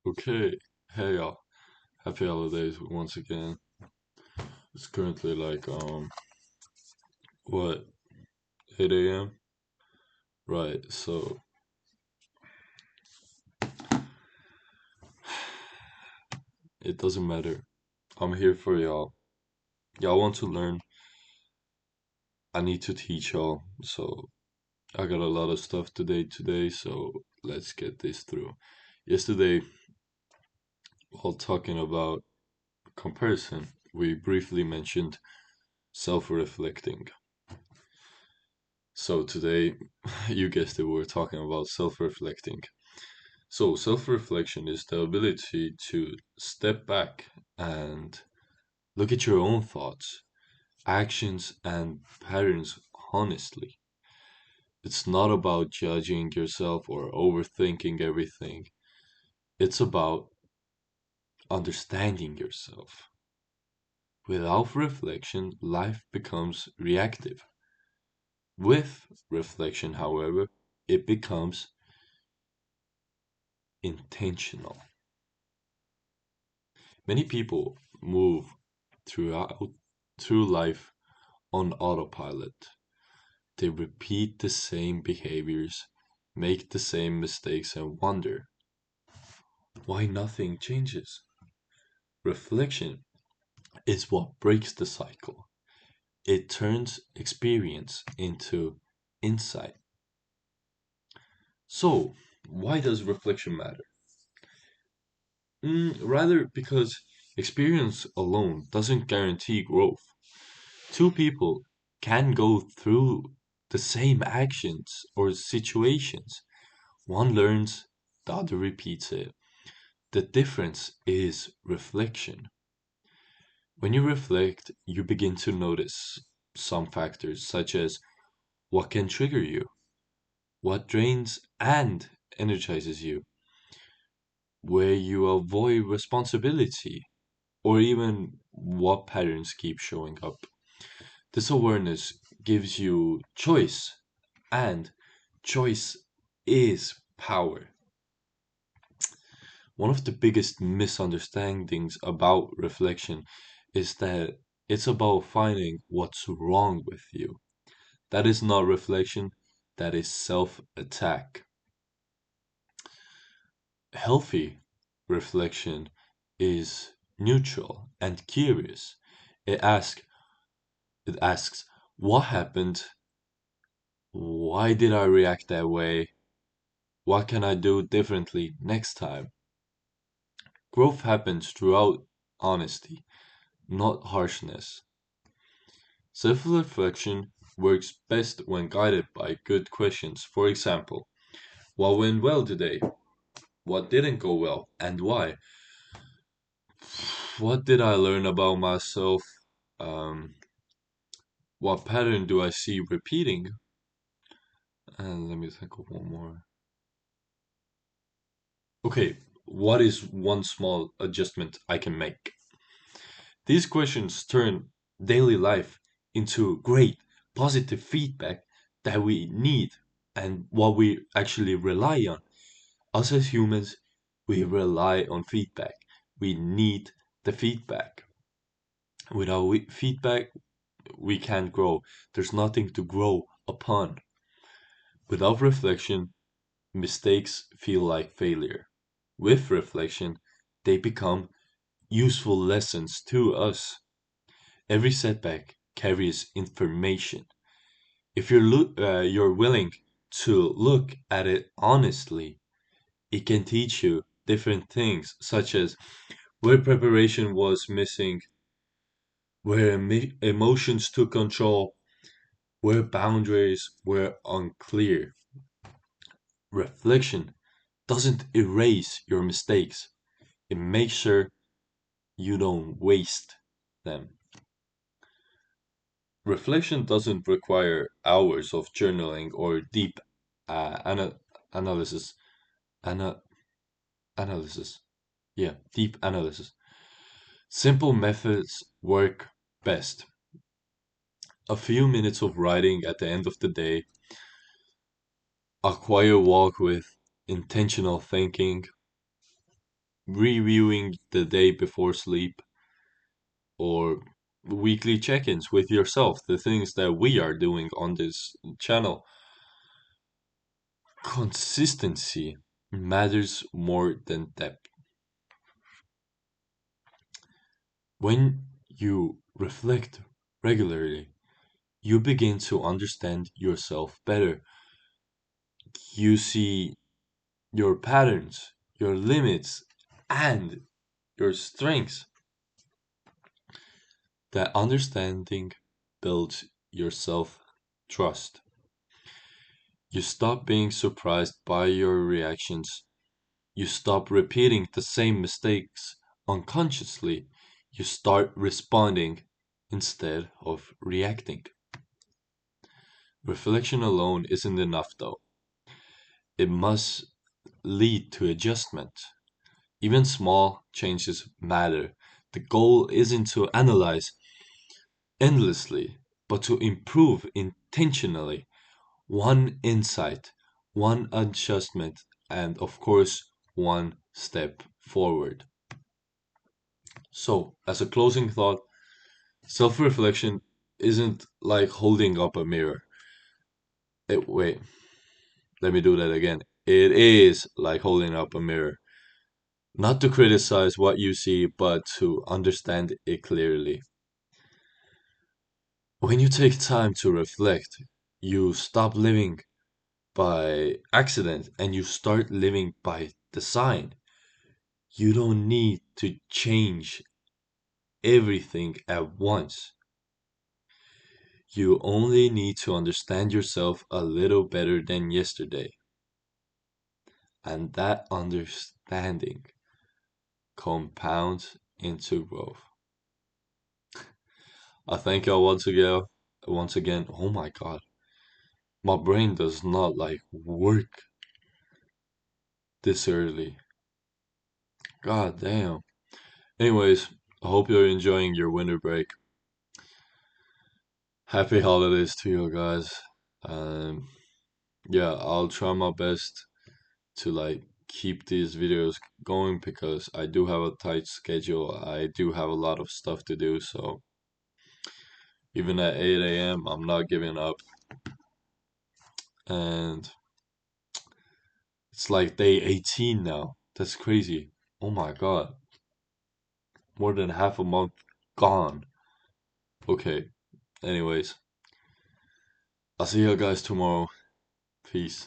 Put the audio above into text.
Okay, hey y'all. Happy holidays once again. It's currently like what 8 a.m. Right, so it doesn't matter. I'm here for y'all. Y'all want to learn. I need to teach y'all. So I got a lot of stuff today, so let's get this through. Yesterday, while talking about comparison, we briefly mentioned self-reflecting. So today, you guessed it, we're talking about self-reflecting. So, self reflection is the ability to step back and look at your own thoughts, actions, and patterns honestly. It's not about judging yourself or overthinking everything, it's about understanding yourself. Without reflection, life becomes reactive. With reflection, however, it becomes intentional. Many people move throughout through life on autopilot. They repeat the same behaviors, make the same mistakes, and wonder why nothing changes. Reflection is what breaks the cycle. It turns experience into insight. So, why does reflection matter? Rather, because experience alone doesn't guarantee growth. Two people can go through the same actions or situations. One learns, the other repeats it. The difference is reflection. When you reflect, you begin to notice some factors, such as what can trigger you, what drains and energizes you, where you avoid responsibility, or even what patterns keep showing up. This awareness gives you choice, and choice is power. One of the biggest misunderstandings about reflection is that it's about finding what's wrong with you. That is not reflection, that is self attack. Healthy reflection is neutral and curious. It asks, it asks, what happened? Why did I react that way? What can I do differently next time? Growth happens throughout honesty, not harshness. Self reflection works best when guided by good questions. For example, what went well today? What didn't go well? And why? What did I learn about myself? Um, what pattern do I see repeating? And let me think of one more. Okay, what is one small adjustment I can make? These questions turn daily life into great positive feedback that we need and what we actually rely on. Us as humans, we rely on feedback. We need the feedback. Without feedback, we can't grow. There's nothing to grow upon. Without reflection, mistakes feel like failure. With reflection, they become useful lessons to us. Every setback carries information. If you're willing to look at it honestly, it can teach you different things, such as where preparation was missing, where emotions took control, where boundaries were unclear. Reflection doesn't erase your mistakes, it makes sure you don't waste them. Reflection doesn't require hours of journaling or deep analysis. Ana- analysis. Yeah, deep analysis. Simple methods work best. A few minutes of writing at the end of the day, a quiet walk with intentional thinking, reviewing the day before sleep, or weekly check-ins with yourself, the things that we are doing on this channel. Consistency matters more than depth. When you reflect regularly, you begin to understand yourself better. You see your patterns, your limits, and your strengths. That understanding builds your self trust. You stop being surprised by your reactions. You stop repeating the same mistakes unconsciously. You start responding instead of reacting. Reflection alone isn't enough though. It must lead to adjustment. Even small changes matter. The goal isn't to analyze endlessly, but to improve intentionally. One insight, one adjustment, and of course, one step forward. So, as a closing thought, self reflection isn't like holding up a mirror. Wait, let me do that again. It is like holding up a mirror. Not to criticize what you see, but to understand it clearly. When you take time to reflect, you stop living by accident and you start living by design. You don't need to change everything at once. You only need to understand yourself a little better than yesterday. And that understanding compounds into growth. I thank y'all once again. Oh my god. My brain does not like work this early. God damn. Anyways, I hope you're enjoying your winter break. Happy holidays to you guys. Um, yeah, I'll try my best to like keep these videos going because I do have a tight schedule. I do have a lot of stuff to do, so even at 8 a.m., I'm not giving up. And it's like day 18 now. That's crazy. Oh my god. More than half a month gone. Okay, anyways, I'll see you guys tomorrow. Peace.